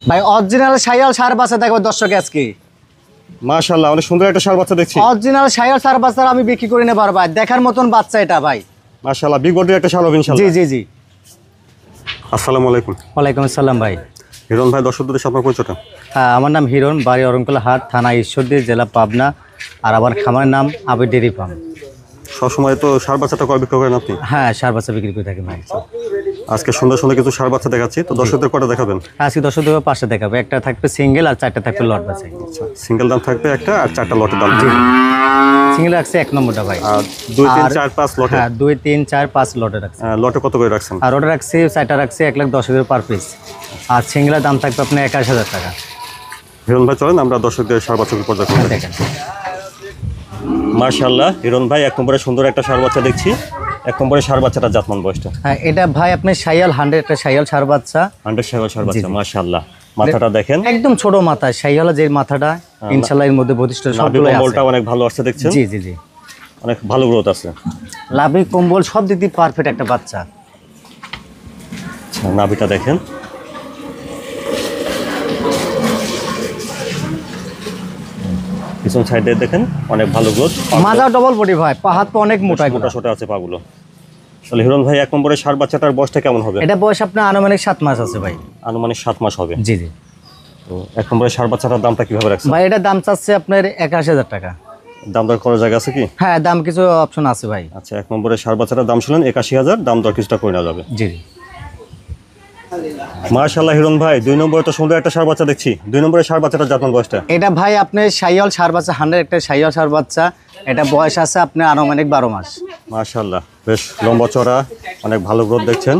ভাই অরিজিনাল শাইওয়াল ষাঁড় বাচ্চা দেখো দর্শক আজকে। মাশাআল্লাহ, অনেক সুন্দর একটা ষাঁড় বাচ্চা দেখছি। অরিজিনাল শাইওয়াল ষাঁড় বাচ্চা আমি বিক্রি করে নেবার ভাই, দেখার মতন বাচ্চা এটা ভাই। মাশাআল্লাহ, বিগ বডির একটা ষাঁড় হবে ইনশাআল্লাহ। জি জি জি। আসসালামু আলাইকুম। ওয়ালাইকুম আসসালাম ভাই। হিরণ ভাই, দর্শকদের সাথে আপনার পরিচয়টা? হ্যাঁ, আমার নাম হিরণ, বাড়ি অরণকুলা হাট, থানা ঈশ্বরদী, জেলা পাবনা। আর আমার খামারের নাম আবির ডেয়ারি ফার্ম। সবসময় তো ষাঁড় বাচ্চাটা কয় বিক্রি করেন আপনি? হ্যাঁ, ষাঁড় বাচ্চা বিক্রি করে থাকি ভাই। আজকে সুন্দর সুন্দর কিছু ষাঁড় বাচ্চা দেখাচ্ছি, তো দর্শকদের কটা দেখাবেন? আজকে দর্শকদের 5টা দেখাবো, একটা থাকবে সিঙ্গেল আর 4টা থাকবে লট বাচ্চা। সিঙ্গেল দাম থাকবে একটা, আর 4টা লটের দাম। জি, সিঙ্গেল রাখছে 1 নম্বরটা ভাই। আর 2 3 4 5 লটে? হ্যাঁ, 2 3 4 5 লটে রাখছে। লটে কত করে রাখছেন? আর লটে রাখছে 4টা রাখছে 1,10,000 পার পিস। আর সিঙ্গেলের দাম থাকবে আপনার 21,000 টাকা। হিরণ ভাই, চলেন আমরা দর্শকদের ষাঁড় বাচ্চাকে পর্যালোচনা করি। দেখেন মাশাআল্লাহ, হিরণ ভাই এক নম্বরে সুন্দর একটা ষাঁড় বাচ্চা দেখছি। এক নম্বরে ষাঁড় বাচ্চাটা জাতমান বয়সটা? হ্যাঁ, এটা ভাই আপনার শাইওয়াল 100 একটা শাইওয়াল ষাঁড় বাচ্চা। 100 ষাঁড় বাচ্চা, মাশাআল্লাহ। মাথাটা দেখেন, একদম ছোট মাথা শাইওয়াল, যে মাথাটা ইনশাআল্লাহ এর মধ্যে বৈশিষ্ট্য সবগুলোই আছে। কম্বলটা অনেক ভালো আসছে দেখছেন? জি জি জি, অনেক ভালো গ্রোথ আছে। লাভি কম্বল সব দিক দিয়ে পারফেক্ট একটা বাচ্চা। আচ্ছা, নাভিটা দেখেন, পিছন সাইডে দেখেন অনেক ভালো গ্রোথ। মাজা ডবল বডি ভাই, পা হাত পা অনেক মোটা মোটা সোটা আছে পাগুলো। তাহলে হিরণ ভাই, এক নম্বরে ষাঁড় বাচ্চাটার বয়সটা কেমন হবে? এটা বয়স আপনার আনুমানিক 7 মাস আছে ভাই। আনুমানিক 7 মাস হবে। জি জি। তো এক নম্বরে ষাঁড় বাচ্চাটার দামটা কিভাবে রাখছেন? ভাই এটা দাম চাচ্ছে আপনার 81,000 টাকা। দাম দর করার জায়গা আছে কি? হ্যাঁ, দাম কিছু অপশন আছে ভাই। আচ্ছা, এক নম্বরে ষাঁড় বাচ্চাটার দাম ছিলেন 81,000, দাম দর কিছুটা করে নেওয়া যাবে। জি জি। মাশাআল্লাহ হিরণ ভাই, 2 নম্বরে তো সুন্দর একটা ষাঁড় বাচ্চা দেখছি। 2 নম্বরে ষাঁড় বাচ্চাটার জাতমান বয়সটা? এটা ভাই আপনি শাইওয়াল ষাঁড় বাচ্চা 100 একটা শাইওয়াল ষাঁড় বাচ্চা। এটা বয়স আছে আপনার আনুমানিক 12 মাস। মাশাআল্লাহ, বেশ লম্বা চড়া, অনেক ভালো গ্রোথ দেখছেন।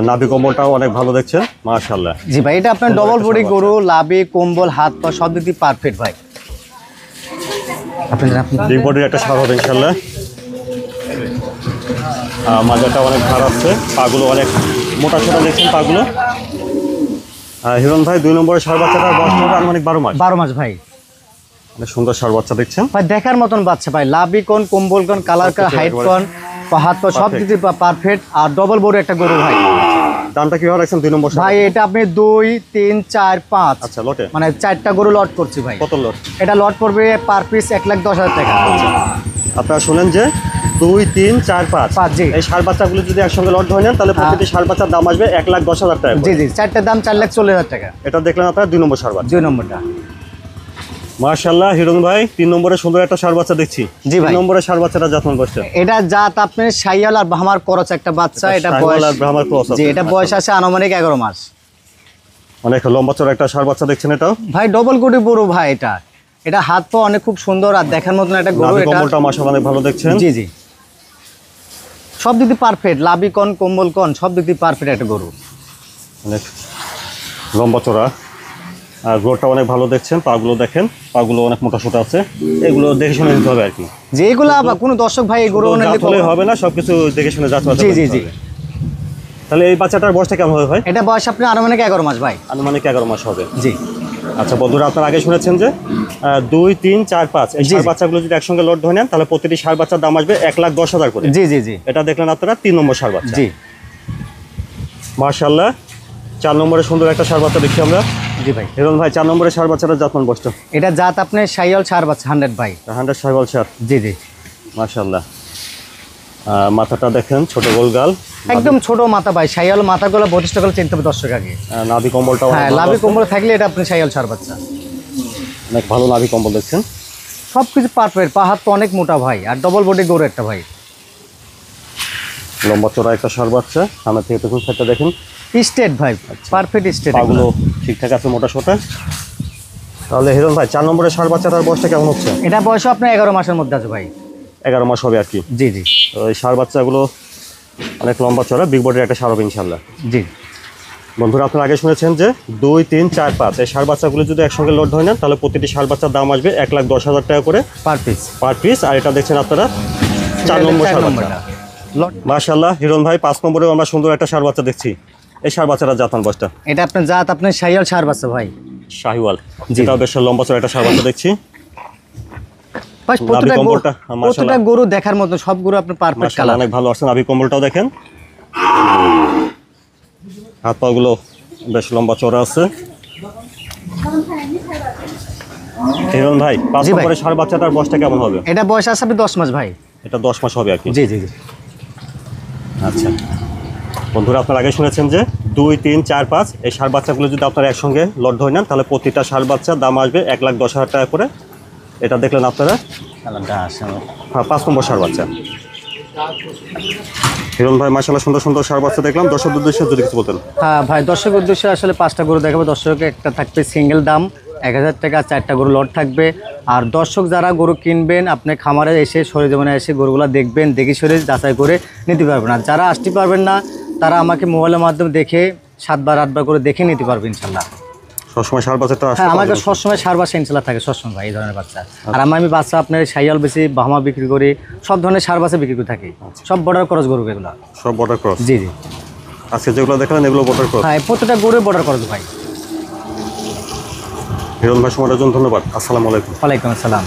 নাভি কম্বলটাও অনেক ভালো দেখছেন, মাশাআল্লাহ। জি ভাই, এটা আপনার ডবল বডি গরু, লাভি কম্বল হাত পা সব দিক দিয়ে পারফেক্ট ভাই। বিগ বডির একটা ষাঁড় হবে ইনশাআল্লাহ। মাজাটা অনেক ভার আছে, পাগুলো অনেক মোটা ছোটা দেখছেন পাগুলো। হিরণ ভাই, 2 নম্বরে ষাঁড় বাচ্চাটার বয়স হবে আনুমানিক 12 মাস। 12 মাস ভাই। অনেক সুন্দর ষাঁড় বাচ্চা দেখছেন ভাই, দেখার মতন বাচ্চা ভাই, লাভি কোন কম্বল কোন কালার কোন হাইট কোন পা হাত পা সব দিক দিয়ে পারফেক্ট। আর ডবল বডি একটা গরু ভাই। দামটা কিভাবে রাখছেন 2 নম্বর ভাই এটা আপনি 2 3 4 5, আচ্ছা লটে মানে 4টা গরু লট করছি ভাই। কত লট? এটা লট পড়বে পার পিস 1,10,000 টাকা। আপনারা শুনেন যে 2 3 4 5 জি। এই ষাঁড় বাচ্চাগুলো যদি একসঙ্গে লট ধরে নেন, তাহলে প্রতিটি ষাঁড় বাচ্চার দাম আসবে 1,10,000 টাকা। জি জি, 4টার দাম 4,40,000 টাকা। এটা দেখলেন আপনারা 2 নম্বর ষাঁড় বাচ্চা। 2 নম্বরটা। মাশাআল্লাহ হিরণ ভাই, 3 নম্বরে সুন্দর একটা ষাঁড় বাচ্চা দেখছি। জি ভাই। 3 নম্বরে ষাঁড় বাচ্চাটা জাতমান বয়সটা? এটা জাত আপনার শাইওয়াল আর ব্রাহ্মার ক্রস একটা বাচ্চা। এটা বয়স আর ব্রাহ্মার ক্রস আছে। জি, এটা বয়স আছে আনুমানিক 11 মাস। অনেক লম্বা চড়া একটা ষাঁড় বাচ্চা দেখছেন এটাও? ভাই ডবল কোটি বড় ভাই। এটা হাত পা অনেক খুব সুন্দর আর দেখার মতন একটা গরু। নাভি এটা কম্বলটা মাশাআল্লাহ অনেক ভালো দেখছেন। জি জি, সব দিক দিয়ে পারফেক্ট, লাভি কোন কম্বল কোন সব দিক দিয়ে পারফেক্ট একটা গরু। অনেক লম্বা চড়া, আর গ্রোথটা অনেক ভালো দেখছেন। পাগুলো দেখেন, পাগুলো অনেক মোটা সোটা আছে। এগুলো দেখে শুনে নিতে হবে আর কি। যেগুলা কোনো দর্শক ভাই এই গরু হলে হবে না, সবকিছু দেখে শুনে যাচাই জি জি জি। তাহলে এই বাচ্চাটার বয়সটা কেমন হবে ভাই? এটা বয়স আপনার আনুমানিক 11 মাস ভাই। আনুমানিক 11 মাস হবে। জি। আচ্ছা বন্ধুরা, আপনারা আগে শুনেছেন যে 2 3 4 5 এই ষাঁড় বাচ্চাগুলো যদি একসঙ্গে লট ধরে নেন, তাহলে প্রতিটি ষাঁড় বাচ্চার দাম আসবে 1,10,000 করে। জি জি জি। এটা দেখলেন আপনারা 3 নম্বর ষাঁড় বাচ্চা। জি। মাশাআল্লাহ, 4 নম্বরে সুন্দর একটা ষাঁড় বাচ্চা দেখছি আমরা। জি ভাই। হিরণ ভাই, 4 নম্বরে ষাঁড় বাচ্চাটার জাতমান বয়সটা? এটা জাত আপনার শাইওয়াল ষাঁড় বাচ্চা 100 ভাই। 100 শাইওয়াল ষাঁড়। জি জি। মাশাআল্লাহ, মাথাটা দেখেন ছোট গোলগাল, একদম ছোট মাথা ভাই। শাইওয়াল মাথাগুলো বৈশিষ্ট্য গুলো চিনতে হবে দর্শক আগে। নাভি কম্বলটাও হ্যাঁ, লাভি কম্বল থাকলে এটা আপনি শাইওয়াল ষাঁড় বাচ্চা। অনেক ভালো নাভি কম্বল দেখছেন। সবকিছু পারফেক্ট, পা হাত তো অনেক মোটা ভাই, আর ডবল বডি গরু একটা ভাই। লম্বা চড়া একটা ষাঁড় বাচ্চা। সামনে থেকে দেখুন, সাইডটা দেখেন স্টেট ভাই, পারফেক্ট স্টেট। পাগুলো ঠিকঠাক আছে, মোটা সোটা। তাহলে হিরণ ভাই, 4 নম্বরের ষাঁড় বাচ্চাটার বয়সটা কেমন হচ্ছে? এটা বয়স আপনার 11 মাসের মধ্যে আছে ভাই। 11 মাস হবে আর কি। জি জি। তো এই ষাঁড় বাচ্চাগুলো অনেক লম্বা চড়া, বিগ বডির একটা ষাঁড় হবে ইনশাল্লাহ। জি বন্ধুরা, আপনারা আগে শুনেছেন যে 2 3 4 5 এই ষাঁড় বাচ্চাগুলো যদি একসঙ্গে লোড ধরে নেন, তাহলে প্রতিটি ষাঁড় বাচ্চার দাম আসবে 1,10,000 টাকা করে পার পিস। Per piece. আর এটা দেখছেন আপনারা 4 নম্বর ষাঁড় বাচ্চা। মাশাআল্লাহ হিরণ ভাই, 5 নম্বরেও আমরা সুন্দর একটা ষাঁড় বাচ্চা দেখছি। এই ষাঁড় বাচ্চাটার জাতমান বয়সটা? এটা আপনার জাত আপনার শাইওয়াল ষাঁড় বাচ্চা ভাই। শাহিওয়াল, যেটা বেশ লম্বা চড়া একটা ষাঁড় বাচ্চা দেখছি। প্রত্যেকটা গরু দেখার মতো, সব গরু আপনার পারফেক্ট কালার। অনেক ভালো আসছে। নাভি কম্বলটাও দেখেন, হাত পাগুলো বেশ লম্বা চওড়া আছে। হিরণ ভাই 5 জি ভাই। নম্বরের ষাঁড় বাচ্চাটার বয়সটা কেমন হবে? এটা বয়স আছে আপনি 10 মাস ভাই। এটা 10 মাস হবে আর কি। জি জি জি। আচ্ছা বন্ধুরা, আপনারা আগে শুনেছেন যে 2, 3, 4, 5 এই ষাঁড় বাচ্চাগুলো যদি আপনারা একসঙ্গে লট ধরে নেন তাহলে প্রতিটা ষাঁড় বাচ্চার দাম আসবে 1,10,000 টাকা করে। এটা দেখলেন আপনারা। হ্যাঁ, 5 নম্বর ষাঁড় বাচ্চা। হিরণ ভাই মাশাআল্লাহ সুন্দর সুন্দর ষাঁড় বাচ্চা দেখলাম। দর্শকদের উদ্দেশ্যে যদি কিছু বলতেন। হ্যাঁ ভাই, দর্শক উদ্দেশ্যে আসলে 5টা গরু দেখাবো। দর্শকের একটা থাকবে সিঙ্গেল দাম 1,000 টাকা, 4টা গরু লট থাকবে। আর দর্শক যারা গরু কিনবেন আপনি খামারে এসে সরেজমিনে এসে গরুগুলো দেখবেন, দেখে সরে যাচাই করে নিতে পারবেন। আর যারা আসতে পারবেন না তারা আমাকে মোবাইলের মাধ্যমে দেখে 7বার 8বার করে দেখে নিতে পারবেন ইনশাল্লাহ। সবসময় ষাঁড় বাচ্চাটা হ্যাঁ, আমাকে সবসময় সার বাচ্চা ইনশাল্লাহ থাকে সবসময় ভাই, এই ধরনের বাচ্চা। আর আমি বাচ্চা আপনার সাইয়াল বেশি, বাহামা বিক্রি করি, সব ধরনের সার বাচ্চা বিক্রি করে থাকি। সব বর্ডার ক্রস গরু এগুলো। সব বর্ডার ক্রস। জি জি। আজকে যেগুলো দেখলেন এগুলো বর্ডার ক্রস। হ্যাঁ, প্রত্যেকটা গরু বর্ডার ক্রস ভাই। হিরণ ভাই সময়টার জন্য ধন্যবাদ। আসসালামু আলাইকুম। ওয়ালাইকুম আসসালাম।